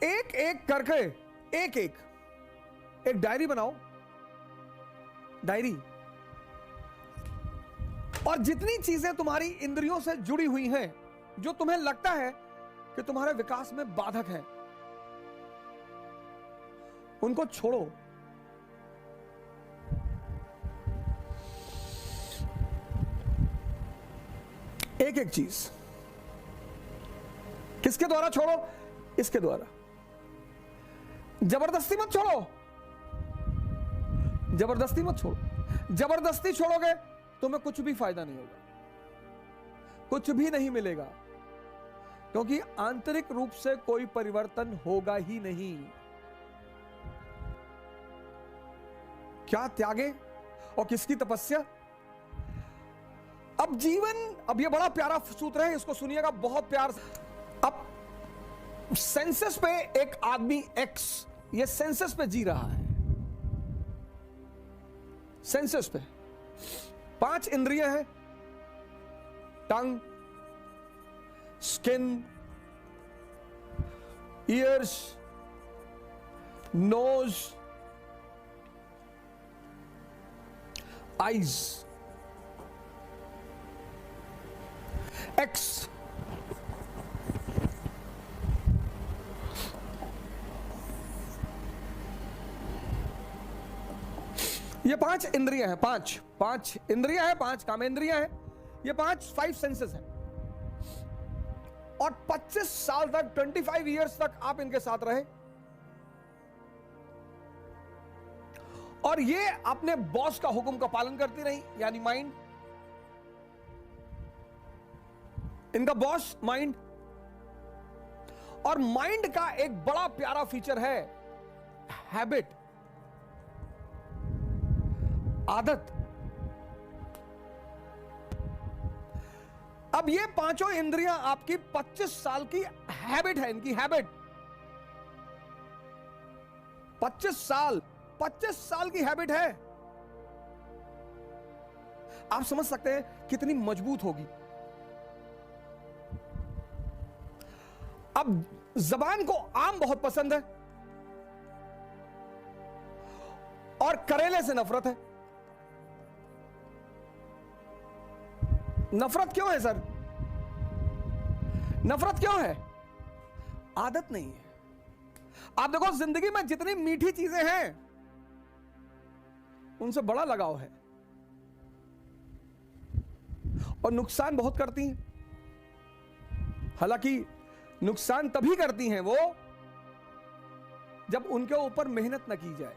एक एक करके एक एक एक डायरी बनाओ, डायरी, और जितनी चीजें तुम्हारी इंद्रियों से जुड़ी हुई हैं, जो तुम्हें लगता है कि तुम्हारे विकास में बाधक है, उनको छोड़ो। एक एक चीज किसके द्वारा छोड़ो? इसके द्वारा। जबरदस्ती मत छोड़ो, जबरदस्ती मत छोड़ो। जबरदस्ती छोड़ोगे तुम्हें कुछ भी फायदा नहीं होगा, कुछ भी नहीं मिलेगा, क्योंकि आंतरिक रूप से कोई परिवर्तन होगा ही नहीं। क्या त्यागे और किसकी तपस्या? अब जीवन, अब ये बड़ा प्यारा सूत्र है, इसको सुनिएगा बहुत प्यार से। अब सेंसस पे एक आदमी एक्स, ये सेंसस पे जी रहा है, सेंसस पे 5 इंद्रियां हैं, tongue, skin, ears, nose, eyes, एक्स। ये 5 इंद्रियां हैं, 5 इंद्रियां हैं, 5 कामेंद्रियां हैं, ये 5 सेंसेस हैं। और 25 साल तक, 25 इयर्स तक आप इनके साथ रहे, और ये अपने बॉस का हुक्म का पालन करती रही, यानी माइंड, इनका बॉस माइंड। और माइंड का एक बड़ा प्यारा फीचर है हैबिट, आदत। अब ये 5 इंद्रियां आपकी 25 साल की हैबिट है, इनकी हैबिट। 25 साल की हैबिट है। आप समझ सकते हैं कितनी मजबूत होगी। अब जबान को आम बहुत पसंद है और करेले से नफरत है। नफरत क्यों है सर? नफरत क्यों है? आदत नहीं है। आप देखो, जिंदगी में जितनी मीठी चीजें हैं उनसे बड़ा लगाव है, और नुकसान बहुत करती हैं। हालांकि नुकसान तभी करती हैं वो जब उनके ऊपर मेहनत न की जाए।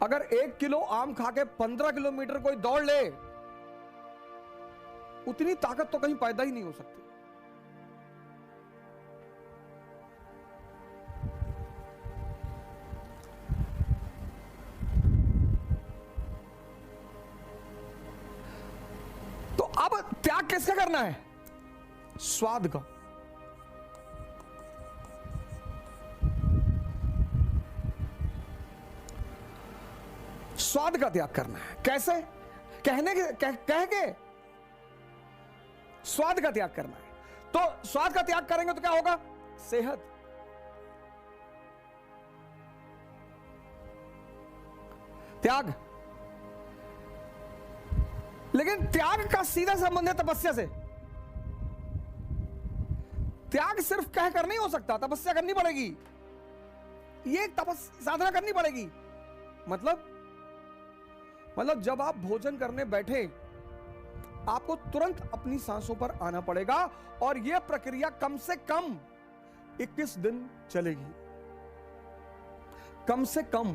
अगर 1 किलो आम खा के 15 किलोमीटर कोई दौड़ ले, उतनी ताकत तो कहीं पैदा ही नहीं हो सकती। तो अब त्याग किसका करना है? स्वाद का। स्वाद का त्याग करना है। कैसे? कह के स्वाद का त्याग करना है। तो स्वाद का त्याग करेंगे तो क्या होगा? सेहत। त्याग। लेकिन त्याग का सीधा संबंध है तपस्या से। त्याग सिर्फ कहकर नहीं हो सकता, तपस्या करनी पड़ेगी। ये साधना करनी पड़ेगी। मतलब जब आप भोजन करने बैठे, आपको तुरंत अपनी सांसों पर आना पड़ेगा, और यह प्रक्रिया कम से कम 21 दिन चलेगी। कम से कम।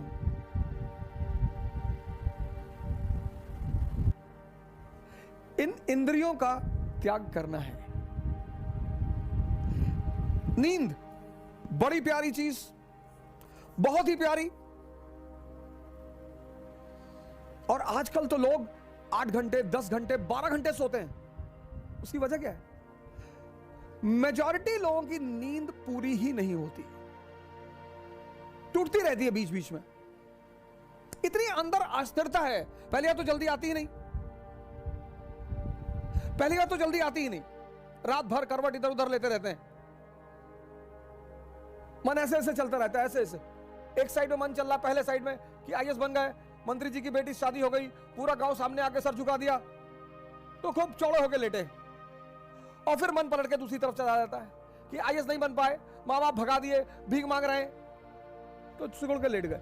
इन इंद्रियों का त्याग करना है। नींद बड़ी प्यारी चीज, बहुत ही प्यारी। और आजकल तो लोग 8 घंटे, 10 घंटे, 12 घंटे सोते हैं। उसकी वजह क्या है? मेजॉरिटी लोगों की नींद पूरी ही नहीं होती, टूटती रहती है बीच बीच में। इतनी अंदर अस्थिरता है। पहली बात तो जल्दी आती ही नहीं, पहली बात तो जल्दी आती ही नहीं। रात भर करवट इधर उधर लेते रहते हैं, मन ऐसे ऐसे चलता रहता है, ऐसे ऐसे। एक साइड में मन चल रहा, पहले साइड में कि आईएएस बन गए, मंत्री जी की बेटी शादी हो गई, पूरा गांव सामने आके सर झुका दिया, तो खूब चौड़े होके लेटे। और फिर मन पलट के दूसरी तरफ चला जाता है कि आईएएस नहीं बन पाए, माँ बाप भगा दिए, भीख मांग रहे हैं, तो सिकुड़ के लेट गए।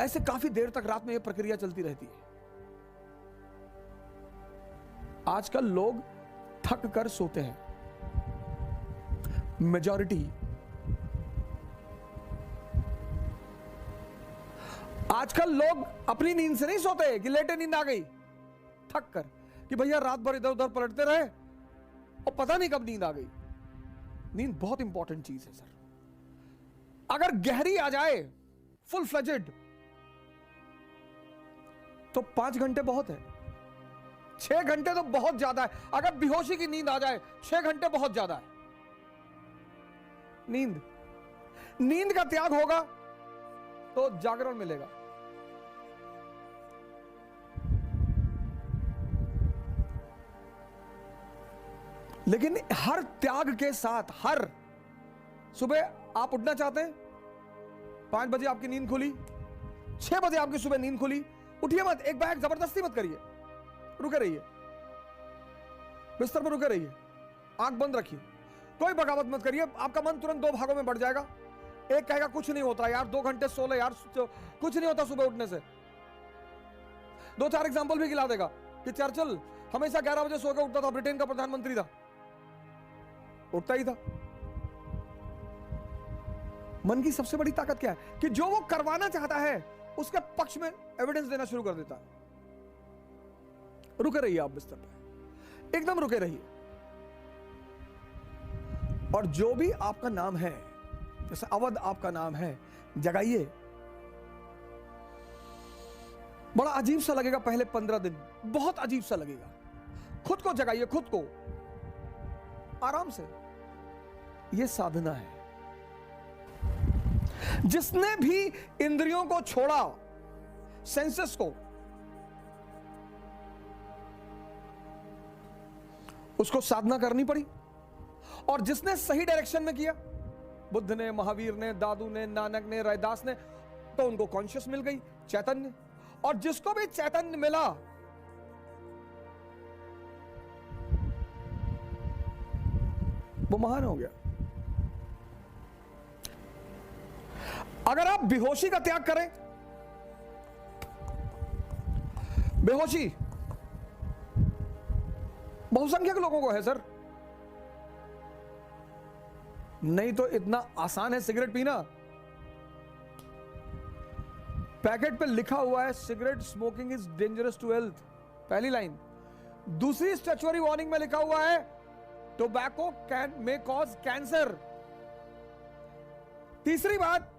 ऐसे काफी देर तक रात में यह प्रक्रिया चलती रहती है। आजकल लोग थक कर सोते हैं, मेजॉरिटी। आजकल लोग अपनी नींद से नहीं सोते कि लेटे नींद आ गई, थक कर कि भैया रात भर इधर उधर पलटते रहे और पता नहीं कब नींद आ गई। नींद बहुत इंपॉर्टेंट चीज है सर। अगर गहरी आ जाए, फुल फ्लेजेड, तो 5 घंटे बहुत है, 6 घंटे तो बहुत ज्यादा है। अगर बेहोशी की नींद आ जाए, 6 घंटे बहुत ज्यादा है। नींद का त्याग होगा तो जागरण मिलेगा। लेकिन हर त्याग के साथ, हर सुबह आप उठना चाहते हैं, 5 बजे आपकी नींद खुली, 6 बजे आपकी सुबह नींद खुली, उठिए मत, एक बार जबरदस्ती मत करिए, रुके रहिए, बिस्तर पर रुके रहिए, आंख बंद रखिए, कोई बगावत मत करिए। आपका मन तुरंत 2 भागों में बढ़ जाएगा। एक कहेगा कुछ नहीं होता यार, 2 घंटे सो ले यार, कुछ नहीं होता सुबह उठने से। 2-4 एग्जाम्पल भी गिला देगा कि चर्चिल हमेशा 11 बजे सो के उठता था, ब्रिटेन का प्रधानमंत्री था, उठता ही था। मन की सबसे बड़ी ताकत क्या है कि जो वो करवाना चाहता है उसके पक्ष में एविडेंस देना शुरू कर देता है। रुके रहिए आप बिस्तर पे, एकदम रुके रहिए। और जो भी आपका नाम है, जैसे अवध आपका नाम है, जगाइए। बड़ा अजीब सा लगेगा पहले 15 दिन, बहुत अजीब सा लगेगा। खुद को जगाइए, खुद को आराम से। यह साधना है। जिसने भी इंद्रियों को छोड़ा, सेंसेस को, उसको साधना करनी पड़ी। और जिसने सही डायरेक्शन में किया, बुद्ध ने, महावीर ने, दादू ने, नानक ने, रैदास ने, तो उनको कॉन्शियस मिल गई, चैतन्य। और जिसको भी चैतन्य मिला, वो महान हो गया। अगर आप बेहोशी का त्याग करें, बेहोशी बहुसंख्यक लोगों को है सर, नहीं तो इतना आसान है सिगरेट पीना। पैकेट पे लिखा हुआ है cigarette smoking is dangerous to health, पहली लाइन। दूसरी स्टैच्यूटरी वार्निंग में लिखा हुआ है tobacco can may cause cancer. तीसरी बात,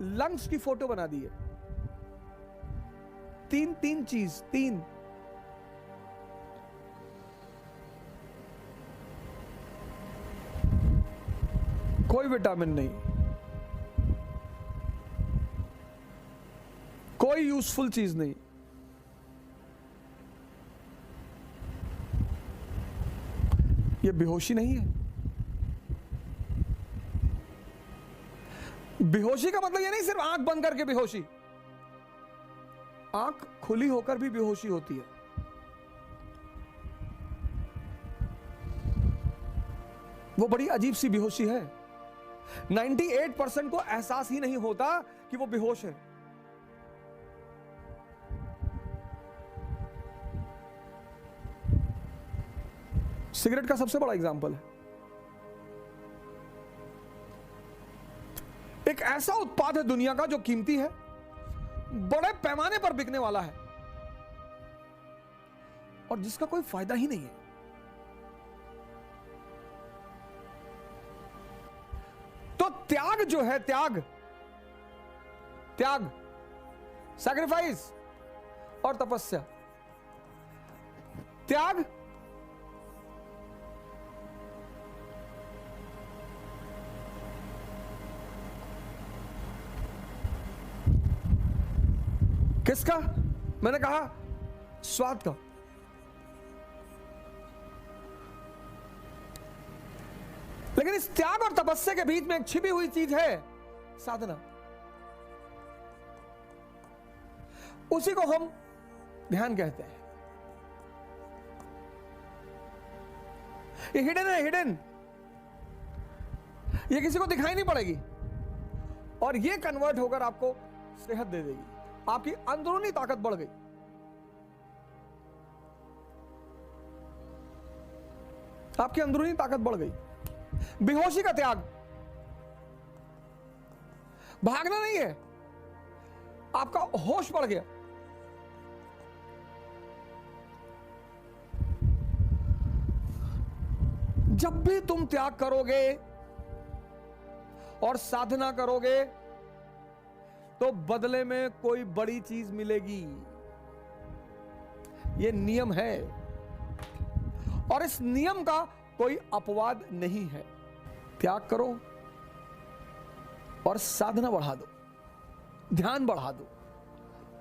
लंग्स की फोटो बना दी है। तीन चीज, 3। कोई विटामिन नहीं, कोई यूजफुल चीज नहीं। ये बेहोशी नहीं है। बेहोशी का मतलब ये नहीं सिर्फ आंख बंद करके बेहोशी, आंख खुली होकर भी बेहोशी होती है। वो बड़ी अजीब सी बेहोशी है। 98% को एहसास ही नहीं होता कि वो बेहोश है। सिगरेट का सबसे बड़ा एग्जाम्पल है। एक ऐसा उत्पाद है दुनिया का जो कीमती है, बड़े पैमाने पर बिकने वाला है, और जिसका कोई फायदा ही नहीं है। तो त्याग जो है, त्याग सैक्रिफाइस और तपस्या। त्याग किसका? मैंने कहा स्वाद का। लेकिन इस त्याग और तपस्या के बीच में एक छिपी हुई चीज है, साधना। उसी को हम ध्यान कहते हैं। ये हिडन है, हिडन। ये किसी को दिखाई नहीं पड़ेगी और ये कन्वर्ट होकर आपको सेहत दे देगी। आपकी अंदरूनी ताकत बढ़ गई। आपकी अंदरूनी ताकत बढ़ गई। बेहोशी का त्याग, भागना नहीं है, आपका होश बढ़ गया। जब भी तुम त्याग करोगे और साधना करोगे तो बदले में कोई बड़ी चीज मिलेगी। यह नियम है और इस नियम का कोई अपवाद नहीं है। त्याग करो और साधना बढ़ा दो, ध्यान बढ़ा दो,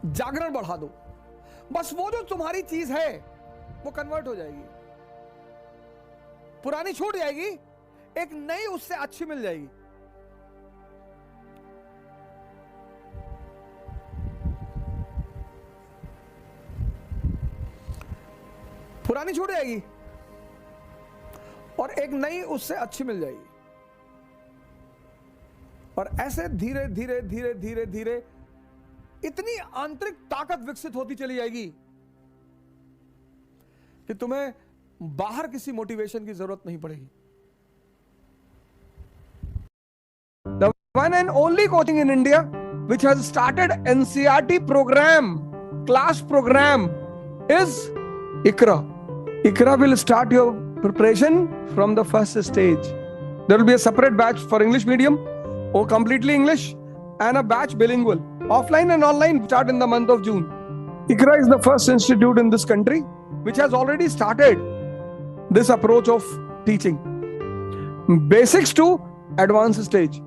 जागरण बढ़ा दो। बस वो जो तुम्हारी चीज है वो कन्वर्ट हो जाएगी। पुरानी छूट जाएगी, एक नई उससे अच्छी मिल जाएगी। पुरानी छूट जाएगी और एक नई उससे अच्छी मिल जाएगी। और ऐसे धीरे धीरे धीरे धीरे धीरे इतनी आंतरिक ताकत विकसित होती चली जाएगी कि तुम्हें बाहर किसी मोटिवेशन की जरूरत नहीं पड़ेगी। The one and only coaching in India which has started NCERT program, class program is ICRA. ICRA will start your preparation from the first stage. There will be a separate batch for English medium or completely English and a batch bilingual. Offline and online start in the month of June. ICRA is the first institute in this country which has already started this approach of teaching. Basics to advanced stage.